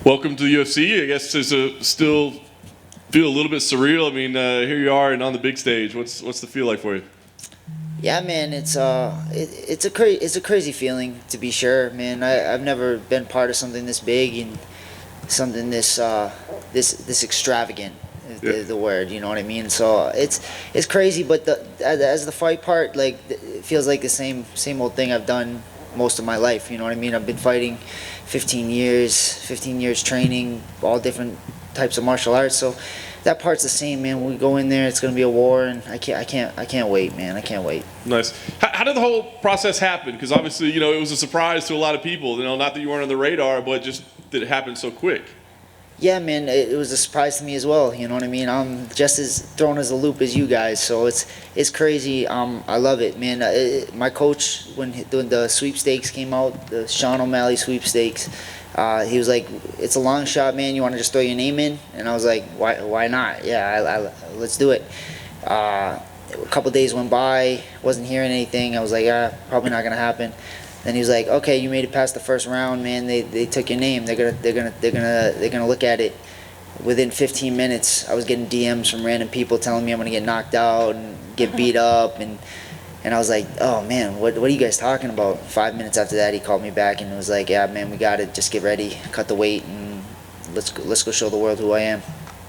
Welcome to the UFC. I guess it's still feel a little bit surreal. I mean, here you are and on the big stage. What's the feel like for you? Yeah, man, it's a crazy feeling, to be sure, man. I've never been part of something this big and something this extravagant. Yeah. The word, you know what I mean. So it's crazy, but as the fight part, like, it feels like the same old thing I've done most of my life. You know what I mean. I've been fighting 15 years training all different types of martial arts. So that part's the same, man. When we go in there, it's gonna be a war, and I can't wait, man. I can't wait. Nice. How did the whole process happen? Because obviously, it was a surprise to a lot of people. Not that you weren't on the radar, but just that it happened so quick. Yeah, man, it was a surprise to me as well. You know what I mean? I'm just as thrown as a loop as you guys, so it's crazy. I love it, man. My coach, when the sweepstakes came out, the Sean O'Malley sweepstakes, he was like, "It's a long shot, man. You want to just throw your name in?" And I was like, "Why not? Yeah, let's do it." A couple days went by, wasn't hearing anything. I was like, probably not gonna happen. Then he was like, "Okay, you made it past the first round, man. They took your name. They're gonna look at it." Within 15 minutes, I was getting DMs from random people telling me I'm gonna get knocked out and get beat up, and I was like, "Oh man, what are you guys talking about?" 5 minutes after that, he called me back and was like, "Yeah, man, we got it. Just get ready, cut the weight, and let's go show the world who I am."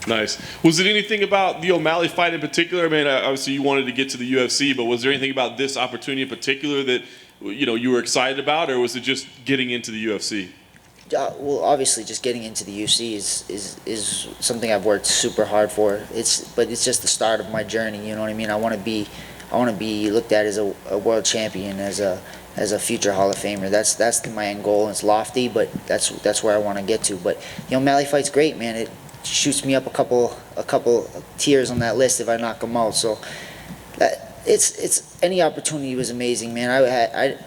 Nice. Was it anything about the O'Malley fight in particular? I mean, obviously you wanted to get to the UFC, but was there anything about this opportunity in particular that you were excited about, or was it just getting into the UFC? Well, obviously, just getting into the UFC is something I've worked super hard for. But it's just the start of my journey. You know what I mean? I want to be looked at as a world champion, as a future Hall of Famer. That's my end goal. It's lofty, but that's where I want to get to. But the O'Malley fight's great, man. It shoots me up a couple tiers on that list if I knock him out. So it's any opportunity was amazing, man. I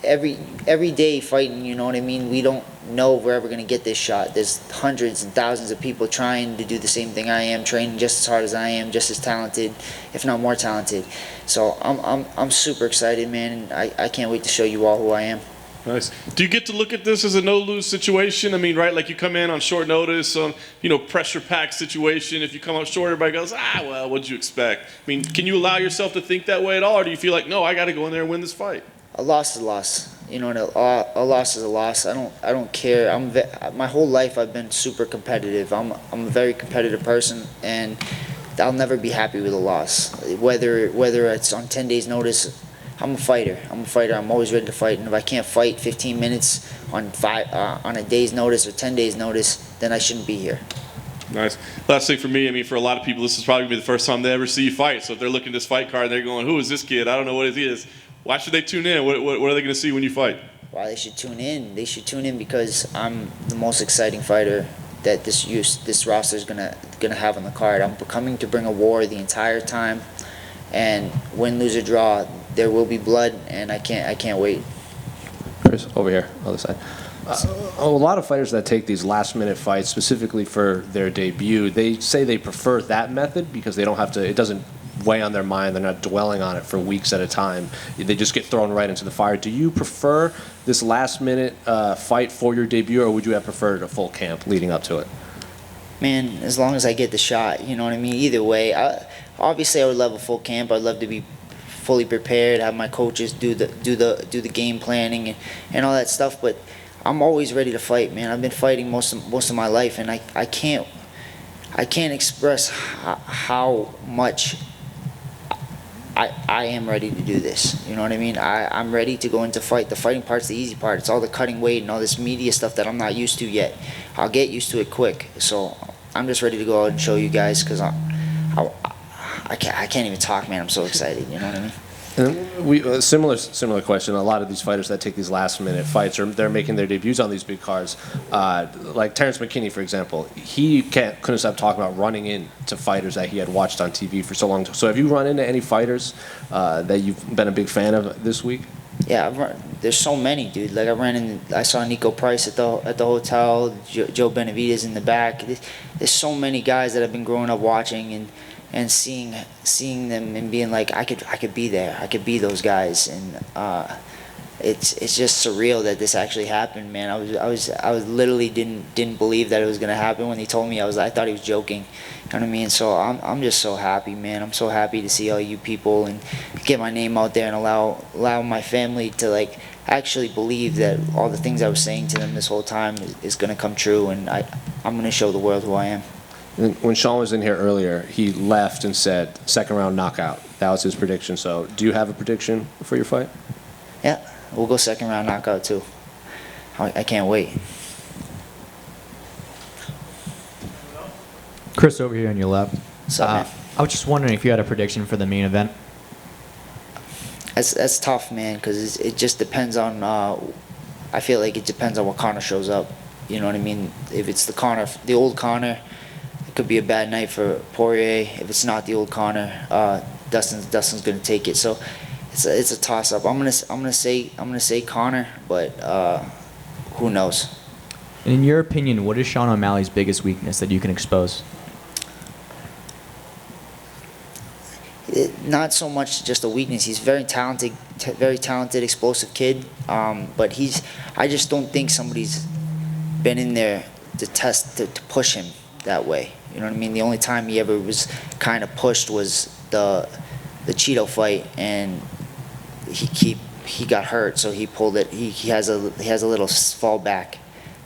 every day fighting, you know what I mean. We don't know if we're ever gonna get this shot. There's hundreds and thousands of people trying to do the same thing I am, training just as hard as I am, just as talented, if not more talented. So I'm super excited, man. And I can't wait to show you all who I am. Nice. Do you get to look at this as a no-lose situation? I mean, right, like you come in on short notice, pressure-packed situation. If you come up short, everybody goes, well, what'd you expect? I mean, can you allow yourself to think that way at all, or do you feel like, no, I got to go in there and win this fight? A loss is a loss. You know, a loss is a loss. I don't care. My whole life I've been super competitive. I'm a very competitive person, and I'll never be happy with a loss. Whether it's on 10 days notice, I'm a fighter. I'm always ready to fight. And if I can't fight 15 minutes on a day's notice or 10 days notice, then I shouldn't be here. Nice. Last thing for me, I mean, for a lot of people, this is probably going to be the first time they ever see you fight. So if they're looking at this fight card and they're going, who is this kid? I don't know what it is. Why should they tune in? What are they going to see when you fight? Why they should tune in? They should tune in because I'm the most exciting fighter that this roster is gonna have on the card. I'm coming to bring a war the entire time, and win, lose, or draw, there will be blood, and I can't wait. Kris, over here, other side. A lot of fighters that take these last-minute fights, specifically for their debut, they say they prefer that method because they don't have to. It doesn't weigh on their mind. They're not dwelling on it for weeks at a time. They just get thrown right into the fire. Do you prefer this last-minute fight for your debut, or would you have preferred a full camp leading up to it? Man, as long as I get the shot, you know what I mean. Either way, obviously I would love a full camp. I'd love to be fully prepared, have my coaches do the game planning and all that stuff. But I'm always ready to fight, man. I've been fighting most of my life, and I can't express how much I am ready to do this. You know what I mean? I'm ready to go into fight. The fighting part's the easy part. It's all the cutting weight and all this media stuff that I'm not used to yet. I'll get used to it quick. So I'm just ready to go out and show you guys because I can't even talk, man. I'm so excited. You know what I mean? And similar question. A lot of these fighters that take these last-minute fights, they're making their debuts on these big cards. Like Terrence McKinney, for example, he couldn't stop talking about running into fighters that he had watched on TV for so long. So have you run into any fighters that you've been a big fan of this week? Yeah, there's so many, dude. Like I saw Nico Price at the hotel. Joe Benavidez in the back. There's so many guys that I've been growing up watching and seeing them and being like, I could be there. I could be those guys. And it's just surreal that this actually happened, man. I was literally didn't believe that it was gonna happen when he told me. I thought he was joking. You know what I mean? So I'm just so happy, man. I'm so happy to see all you people and get my name out there and allow my family to like actually believe that all the things I was saying to them this whole time is gonna come true, and I'm gonna show the world who I am. When Sean was in here earlier, he left and said second round knockout. That was his prediction. So, do you have a prediction for your fight? Yeah, we'll go second round knockout too. I can't wait. Kris, over here on your left. What's up, man? I was just wondering if you had a prediction for the main event. That's tough, man, because it just depends on. I feel like it depends on what Conor shows up. You know what I mean? If it's the old Conor, it could be a bad night for Poirier. If it's not the old Conor, Dustin's gonna take it. So it's a toss up. I'm gonna say Conor, but who knows? And in your opinion, what is Sean O'Malley's biggest weakness that you can expose? Not so much just a weakness. He's very talented, explosive kid. But I just don't think somebody's been in there to push him that way. You know what I mean? The only time he ever was kind of pushed was the Cheeto fight, and he got hurt, so he pulled it. He has a little fallback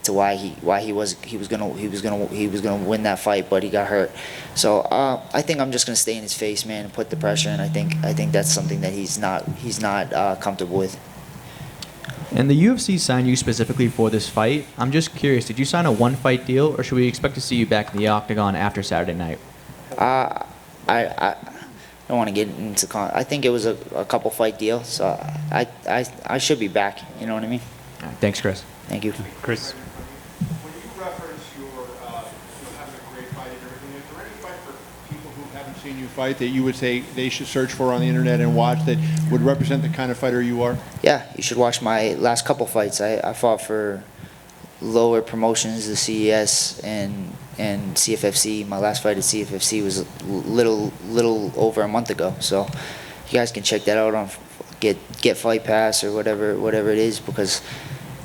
to why he was gonna win that fight, but he got hurt. So I think I'm just gonna stay in his face, man, and put the pressure. And I think that's something that he's not comfortable with. And the UFC signed you specifically for this fight. I'm just curious, did you sign a one-fight deal, or should we expect to see you back in the octagon after Saturday night? I don't want to get into I think it was a couple fight deal, so I should be back. You know what I mean? All right, thanks, Kris. Thank you. Kris. When you reference your having a great fight and everything, is there any fight for people who haven't seen you fight that you would say they should search for on the internet and watch that would represent the kind of fighter you are? Yeah, you should watch my last couple fights. I fought for lower promotions, the CES and CFFC. My last fight at CFFC was a little over a month ago. So you guys can check that out on get Fight Pass or whatever it is, because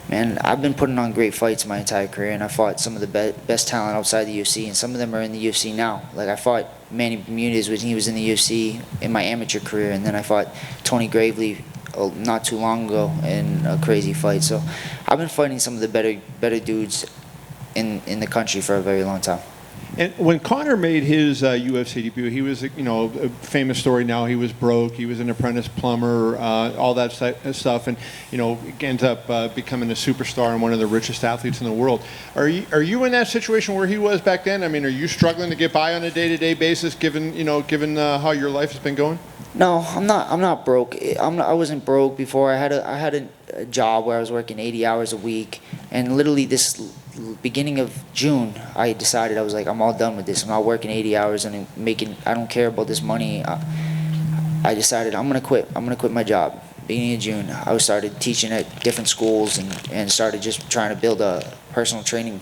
man, I've been putting on great fights my entire career, and I fought some of the best talent outside the UFC, and some of them are in the UFC now. Like I fought Manny Bermudez when he was in the UFC in my amateur career, and then I fought Tony Gravely not too long ago in a crazy fight. So I've been fighting some of the better dudes in the country for a very long time. And when Conor made his UFC debut, he was, a famous story now. He was broke. He was an apprentice plumber, all that stuff, and ends up becoming a superstar and one of the richest athletes in the world. Are you in that situation where he was back then? I mean, are you struggling to get by on a day-to-day basis, given how your life has been going? No, I'm not broke. I wasn't broke before. I had a job where I was working 80 hours a week, and literally this beginning of June, I decided, I was like, I'm all done with this. I'm not working 80 hours and I don't care about this money. I decided I'm gonna quit. I'm gonna quit my job. Beginning of June, I started teaching at different schools and started just trying to build a personal training.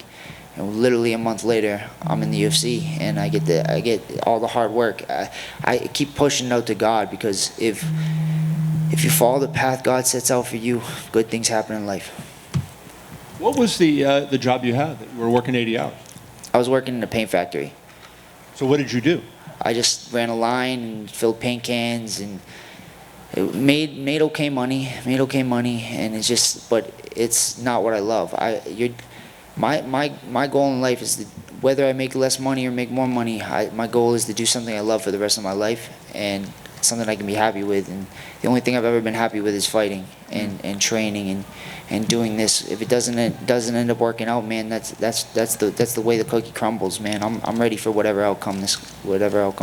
And literally a month later, I'm in the UFC, and I get all the hard work. I keep pushing out to God, because if you follow the path God sets out for you, good things happen in life. What was the job you had that you were working 80 hours? I was working in a paint factory. So what did you do? I just ran a line and filled paint cans, and it made okay money, and but it's not what I love. My goal in life is whether I make less money or make more money, my goal is to do something I love for the rest of my life, and something I can be happy with. And the only thing I've ever been happy with is fighting and training and doing this. If it doesn't end up working out, man, that's the way the cookie crumbles, man. I'm ready for whatever outcome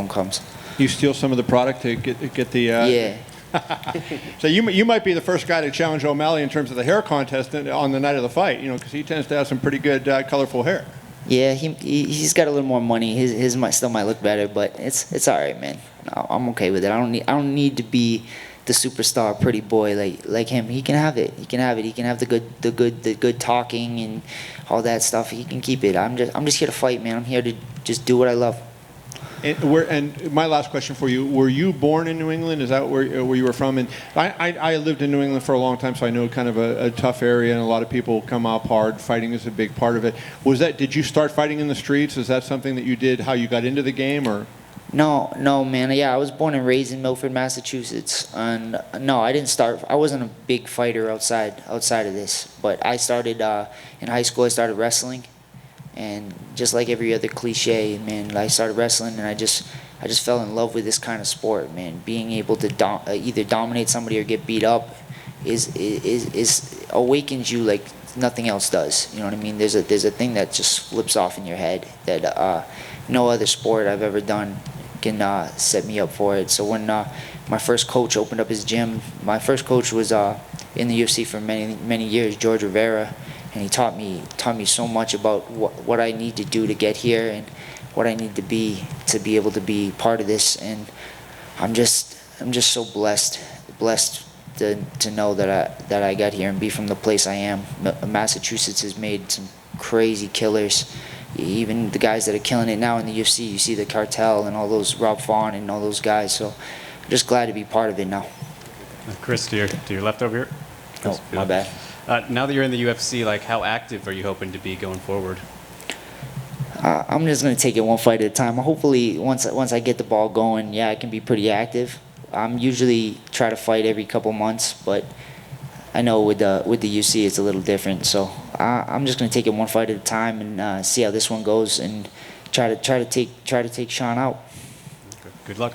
comes. You steal some of the product to get the. Yeah. So you might be the first guy to challenge O'Malley in terms of the hair contest on the night of the fight, because he tends to have some pretty good colorful hair. Yeah, he's got a little more money. His still might look better, but it's all right, man. No, I'm okay with it. I don't need to be the superstar pretty boy like him. He can have it. He can have the good talking and all that stuff. He can keep it. I'm just here to fight, man. I'm here to just do what I love. And my last question for you: were you born in New England? Is that where you were from? And I lived in New England for a long time, so I know kind of a tough area, and a lot of people come up hard. Fighting is a big part of it. Did you start fighting in the streets? Is that something that you did? How you got into the game, or? No, man. Yeah, I was born and raised in Milford, Massachusetts, and no, I didn't start. I wasn't a big fighter outside of this, but I started in high school. I started wrestling, and just like every other cliche, man, I started wrestling, and I just fell in love with this kind of sport, man. Being able to either dominate somebody or get beat up is awakens you like nothing else does. You know what I mean? There's a thing that just flips off in your head that no other sport I've ever done can set me up for it. So when my first coach opened up his gym, my first coach was in the UFC for many years, George Rivera, and he taught me so much about what I need to do to get here and what I need to be able to be part of this. And I'm just so blessed to know that I got here and be from the place I am. Massachusetts has made some crazy killers. Even the guys that are killing it now in the UFC, you see the Cartel and all those, Rob Font and all those guys. So I'm just glad to be part of it now. Kris, to your left over here. Oh, my bad. Now that you're in the UFC, like how active are you hoping to be going forward? I'm just gonna take it one fight at a time. Hopefully, once I get the ball going, yeah, I can be pretty active. I'm usually try to fight every couple months, but I know with the UFC it's a little different. So I'm just gonna take it one fight at a time and see how this one goes, and try to take Sean out. Good luck.